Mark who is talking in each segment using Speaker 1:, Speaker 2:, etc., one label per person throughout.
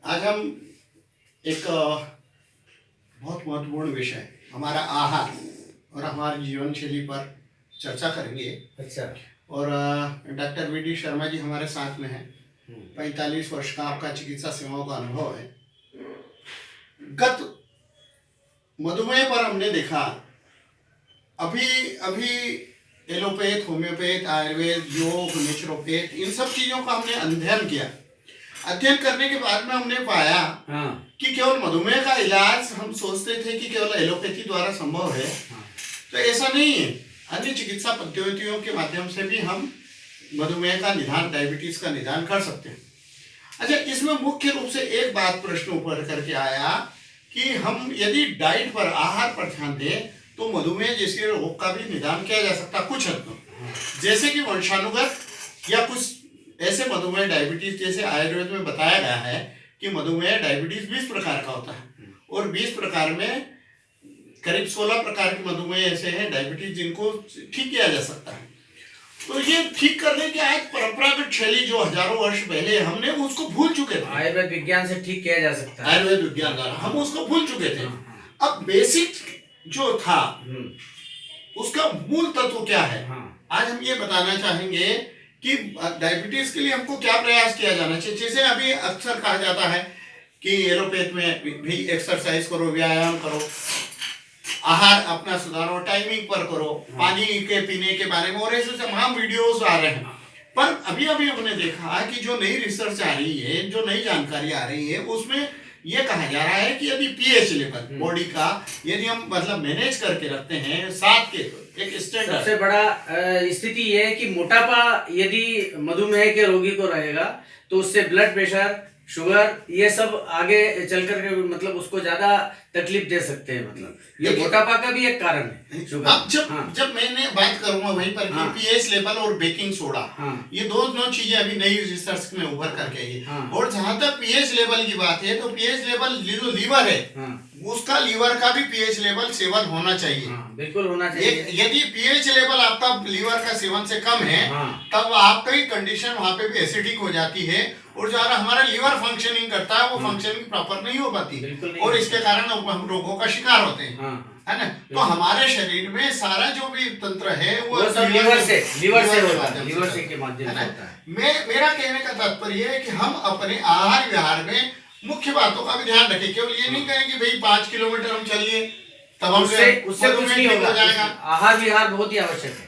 Speaker 1: आज हम एक बहुत महत्वपूर्ण विषय हमारा आहार और हमारी जीवन शैली पर चर्चा करेंगे।
Speaker 2: अच्छा।
Speaker 1: और doctor V D Sharma ji हमारे साथ में हैं। 45 वर्ष का आपका चिकित्सा सेवाओं का अनुभव है। गत मधुमेह पर हमने देखा अभी अभी एलोपैथ, होम्योपैथ, आयुर्वेद, योग, नेचुरोपैथ, इन सब चीज़ों का हमने अध्ययन किया। अध्ययन करने के बाद में हमने पाया कि केवल मधुमेह का इलाज हम सोचते थे कि केवल एलोपैथी द्वारा संभव है। तो ऐसा नहीं है। अन्य चिकित्सा पद्धतियों के माध्यम से भी हम मधुमेह का निदान, डायबिटीज का निदान कर सकते हैं। अच्छा, इसमें मुख्य रूप से एक बात प्रश्न ऊपर करके आया कि हम यदि डाइट पर, आहार पर ध्यान दें तो मधुमेह जैसे रोग का भी निदान किया जा सकता कुछ हद तक। जैसे कि वंशानुगत या कुछ ऐसे मधुमेह, डायबिटीज जैसे आयुर्वेद में बताया गया है कि मधुमेह, डायबिटीज 20 प्रकार का होता है और 20 प्रकार में करीब 16 प्रकार के मधुमेह ऐसे हैं, डायबिटीज, जिनको ठीक किया जा सकता है। तो ये ठीक करने की आज परंपरागत शैली जो हजारों वर्ष पहले हमने उसको भूल चुके थे।
Speaker 2: आयुर्वेद विज्ञान से ठीक किया जा सकता है।
Speaker 1: आयुर्वेद विज्ञान द्वारा हम उसको भूल चुके थे। अब बेसिक जो था उसका मूल तत्व क्या है, आज हम ये बताना चाहेंगे कि डायबिटीज के लिए हमको क्या प्रयास किया जाना चाहिए। जैसे अभी अक्सर कहा जाता है कि एलोपैथ में भी एक्सरसाइज करो, व्यायाम करो, आहार अपना सुधारो, टाइमिंग पर करो, पानी के पीने के बारे में और ऐसे तमाम वीडियोस आ रहे हैं। पर अभी अभी हमने देखा कि जो नई रिसर्च आ रही है, जो नई जानकारी आ रही है, उसमें यह कहा जा रहा है कि यदि पीएच लेवल बॉडी का यदि हम मतलब मैनेज करके रखते हैं, साथ के एक स्टैंडर्ड।
Speaker 2: सबसे बड़ा स्थिति ये है कि मोटापा यदि मधुमेह के रोगी को रहेगा तो उससे ब्लड प्रेशर, शुगर, ये सब आगे चल कर के मतलब उसको ज्यादा तकलीफ दे सकते हैं। मतलब ये मोटापा का भी एक कारण है शुगर।
Speaker 1: अब जब मैंने बात करूंगा वहीं पर कि पीएच लेवल और बेकिंग सोडा, ये दोनों चीजें अभी नई रिसर्च में उभर करके आई है। और जहां तक पीएच लेवल की बात है तो पीएच लेवल जो लीवर है उसका, लीवर का भी पीएच लेवल सेवन होना चाहिए।
Speaker 2: बिल्कुल होना चाहिए।
Speaker 1: यदि पीएच लेवल आपका लीवर का सेवन से कम है तब आपकी कंडीशन वहां पे भी एसिडिक हो जाती है और जो हमारा लीवर फंक्शनिंग करता है वो फंक्शनिंग प्रॉपर नहीं हो पाती और इसके कारण हम रोगों का शिकार होते हैं, है ना। तो हमारे शरीर में सारा जो भी तंत्र है वो
Speaker 2: सब लीवर से होता है, लीवर से के माध्यम से होता है।
Speaker 1: मेरा कहने का तात्पर्य है कि हम अपने आहार विहार में मुख्य बातों का भी ध्यान रखें। केवल ये नहीं कहें कि भाई 5 किलोमीटर हम चल लिए तब
Speaker 2: उससे कुछ नहीं हो जाएगा। आहार विहार बहुत ही आवश्यक है,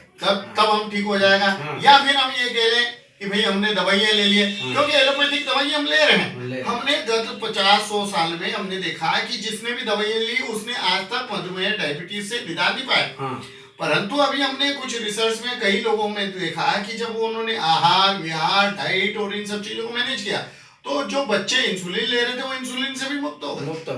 Speaker 1: तब हम ठीक हो जाएगा। या फिर हम ये कह लें कि भाई हमने दवाइयां ले लिए, क्योंकि एलोपैथिक दवाई हम ले रहे हैं। हमने गत 50-100 साल में हमने देखा कि जिसने भी दवाइयां ली उसने आज तक मधुमेह, डायबिटीज से निदान नहीं पाया। परंतु अभी हमने कुछ रिसर्च में कई लोगों में देखा कि जब उन्होंने आहार विहार, डाइट और इन सब चीजों को मैनेज किया तो जो बच्चे इंसुलिन ले रहे थे वो इंसुलिन से भी मुक्त हो गए।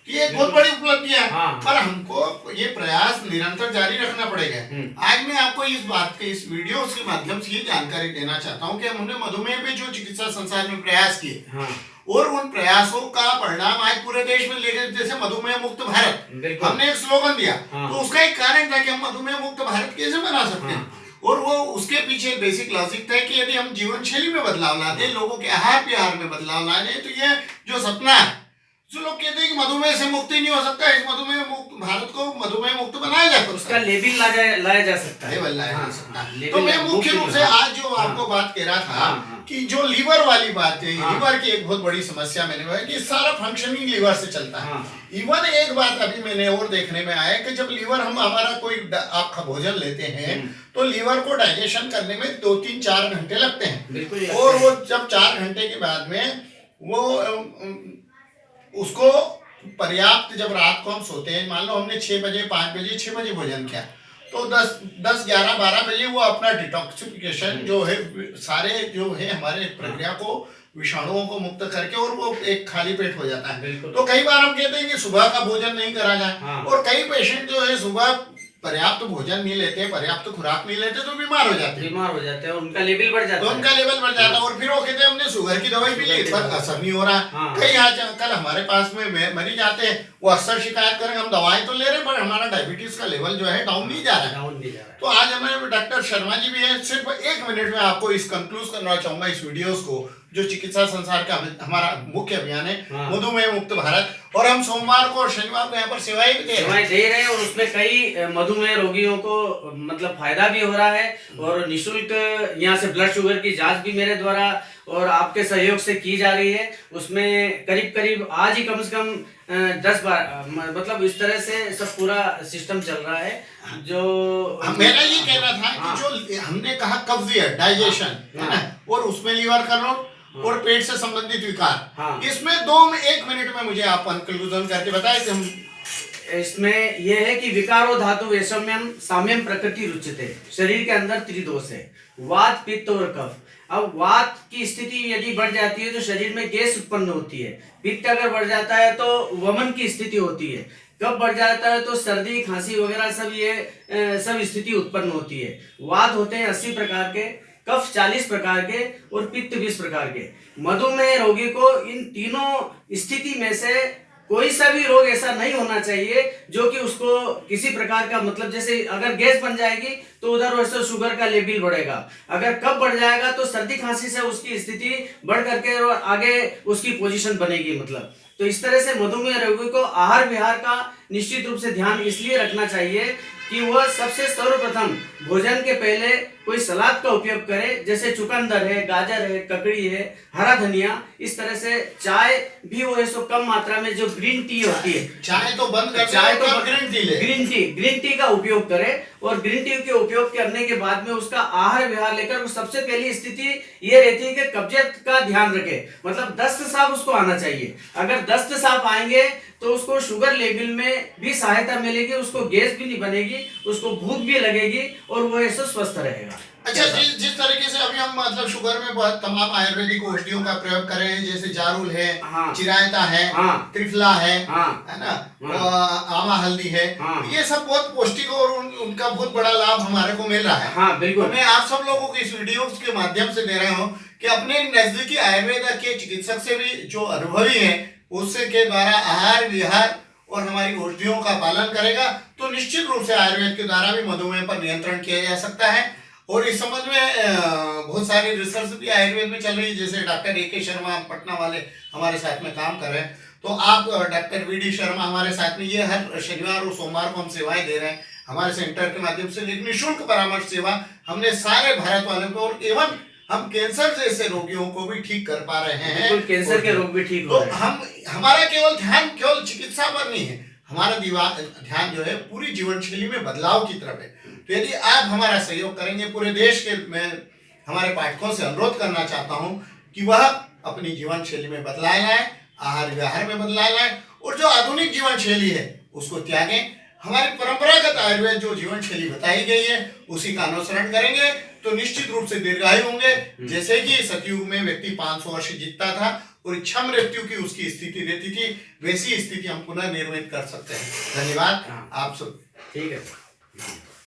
Speaker 1: ये एक बहुत बड़ी उपलब्धि है। पर हमको ये प्रयास निरंतर जारी रखना पड़ेगा। आज मैं आपको इस बात के, इस वीडियो के माध्यम से ये जानकारी देना चाहता हूँ कि हमने मधुमेह पे जो चिकित्सा संसार में प्रयास किए और उन प्रयासों का परिणाम आज पूरे देश में लेकर, जैसे मधुमेह मुक्त भारत, हमने एक स्लोगन दिया तो उसका एक कारण था कि हम मधुमेह मुक्त भारत कैसे बना सकते हैं। और वो उसके पीछे बेसिक लॉजिक था कि यदि हम जीवन शैली में बदलाव ला दें, लोगों के आहार विहार में बदलाव ला दें, तो ये जो सपना है, जो लोग कहते हैं कि मधुमेह से मुक्ति नहीं हो सकता, इस मधुमेह मुक्त भारत को मधुमेह मुक्त बनाया जा सकता है,
Speaker 2: उसका लेबल लाया जा सकता
Speaker 1: है। तो मैं मुख्य रूप से आज जो आपको बात कह रहा था कि जो लीवर वाली बात है, लीवर की एक बहुत बड़ी समस्या मैंने कहा कि सारा फंक्शनिंग लीवर से चलता है। इवन एक बात अभी मैंने और देखने में आया कि जब लीवर, हम हमारा कोई आप भोजन लेते हैं तो लीवर को डाइजेशन करने में 2-3-4 घंटे लगते हैं और वो जब 4 घंटे के बाद में वो उसको पर्याप्त, जब रात को हम सोते हैं, मान लो हमने 6 बजे, 5 बजे, 6 बजे भोजन किया तो 10-11-12 बजे वो अपना डिटॉक्सिफिकेशन जो है, सारे जो है हमारे प्रक्रिया को, विषाणुओं को मुक्त करके और वो एक खाली पेट हो जाता है। तो कई बार हम कहते हैं कि सुबह का भोजन नहीं करा जाए और कई पेशेंट जो है सुबह पर्याप्त भोजन नहीं लेते, पर्याप्त खुराक नहीं लेते तो बीमार हो जाते हैं,
Speaker 2: उनका लेवल बढ़ जाता
Speaker 1: है और फिर वो कहते हैं हमने शुगर की दवाई पी ली पर असर नहीं हो रहा। कई आजकल हमारे पास में मरीज आते हैं, वो अक्सर शिकायत करें हम दवाएं तो ले रहे हैं पर हमारा डायबिटीज का लेवल जो है डाउन नहीं जा रहा है। तो आज हमारे डॉक्टर शर्मा जी भी है, सिर्फ 1 मिनट में आपको इस कंक्लूज करना चाहूंगा इस वीडियोस को, जो चिकित्सा संसार का हमारा मुख्य अभियान है,
Speaker 2: हाँ।
Speaker 1: मधुमेह मुक्त भारत, और हम सोमवार को और शनिवार को यहाँ पर सेवाएं भी दे रहे हैं।
Speaker 2: सेवाएं दे रहे हैं और उसमें कई मधुमेह रोगियों को मतलब फायदा भी हो रहा है और निशुल्क यहाँ से ब्लड शुगर की जांच भी मेरे द्वारा और आपके सहयोग से की जा रही है। उसमें करीब करीब आज ही कम से कम 10 बार मतलब इस तरह से सब पूरा सिस्टम चल रहा है। जो
Speaker 1: मेरा ये कहना था कि जो हमने कहा कब्जियत, डाइजेशन है ना, और उसमें लीवर का रोग और पेट से संबंधित विकार, इसमें 1 मिनट में मुझे आप कंक्लूजन करके बताएं कि हम
Speaker 2: इसमें यह है कि विकारो धातु वैषम्यम साम्यम प्रकृति रुच्यते। शरीर के अंदर त्रिदोष है, वात पित्त और कफ। अब वात की स्थिति यदि बढ़ जाती है तो शरीर में गैस उत्पन्न होती है, पित्त अगर बढ़ जाता है तो वमन की स्थिति होती है, कफ बढ़ जाता है तो सर्दी खांसी वगैरह सब ये सब स्थिति उत्पन्न होती है। वात होते हैं 80 प्रकार के, कफ 40 प्रकार के और पित्त 20 प्रकार के। मधुमेह रोगी को इन तीनों स्थिति में से कोई सा भी रोग ऐसा नहीं होना चाहिए जो कि उसको किसी प्रकार का मतलब, जैसे अगर गैस बन जाएगी तो उधर वैसे शुगर का लेवल बढ़ेगा, अगर कफ बढ़ जाएगा तो सर्दी खांसी से उसकी स्थिति बढ़ करके और आगे उसकी पोजीशन बनेगी। मतलब तो इस तरह से मधुमेह रोगी को आहार विहार का निश्चित रूप से ध्यान इसलिए रखना चाहिए कि वह सबसे सर्वप्रथम भोजन के पहले कोई सलाद का उपयोग करे, जैसे चुकंदर है, गाजर है, ककड़ी है, हरा धनिया। इस तरह से चाय भी वो सो कम मात्रा में, जो ग्रीन टी होती है,
Speaker 1: चाय तो बंद कर,
Speaker 2: चाय तो
Speaker 1: ग्रीन टी ले,
Speaker 2: ग्रीन टी का उपयोग करे और ग्रीन टी के उपयोग करने के बाद में उसका आहार विहार लेकर वो सबसे पहली स्थिति ये रहती है कि कब्जियत का ध्यान रखे, मतलब दस्त साफ उसको आना चाहिए। अगर दस्त साफ आएंगे तो उसको शुगर लेवल में भी सहायता मिलेगी, उसको गैस भी नहीं बनेगी, उसको भूख भी लगेगी और वो ऐसे स्वस्थ रहेगा।
Speaker 1: अच्छा, जिस तरीके से अभी हम मतलब शुगर में बहुत तमाम आयुर्वेदिक औषधियों का प्रयोग कर रहे हैं, जैसे जारुल है, चिरायता है, त्रिफला है ना, आमा हल्दी है, ये सब बहुत पौष्टिक और उनका बहुत बड़ा लाभ हमारे को मिल रहा है।
Speaker 2: हाँ, बिल्कुल।
Speaker 1: मैं आप सब लोगों को इस वीडियो के माध्यम से दे रहा हूँ कि अपने नजदीकी आयुर्वेद के चिकित्सक से भी जो अनुभवी है उससे के द्वारा आहार विहार और हमारी औषधियों का पालन करेगा तो निश्चित रूप से आयुर्वेद के द्वारा भी मधुमेह पर नियंत्रण किया जा सकता है। और इस संबंध में बहुत सारी रिसर्च भी आयुर्वेद में चल रही है, जैसे डॉक्टर ए.के. शर्मा पटना वाले हमारे साथ में काम कर रहे हैं, तो आप डॉक्टर वी.डी. शर्मा हमारे साथ में, ये हर शनिवार और सोमवार को हम सेवाएं दे रहे हैं हमारे सेंटर के माध्यम से। एक निःशुल्क परामर्श सेवा हमने सारे भारत वालों को, और एवं हम कैंसर जैसे रोगियों को भी ठीक कर पा रहे हैं,
Speaker 2: कैंसर के रोग भी ठीक हो रहे हैं।
Speaker 1: हमारा ध्यान केवल चिकित्सा पर नहीं है, हमारा ध्यान जो है पूरी जीवन शैली में बदलाव की तरफ है। तो यदि आप हमारा सहयोग करेंगे, पूरे देश के मैं हमारे पाठकों से अनुरोध करना चाहता हूं कि वह अपनी जीवन शैली में बदलाव लाए, आहार विहार में बदलाव लाए और जो आधुनिक जीवन शैली है उसको त्यागें। हमारी परंपरागत आयुर्वेद जो जीवन शैली बताई गई है उसी का अनुसरण करेंगे तो निश्चित रूप से दीर्घायु होंगे। जैसे कि सतयुग में व्यक्ति 500 वर्ष जीतता था और इच्छा मृत्यु की उसकी स्थिति रहती थी, वैसी स्थिति हम पुनः निर्मित कर सकते हैं। धन्यवाद आप सब।
Speaker 2: ठीक है।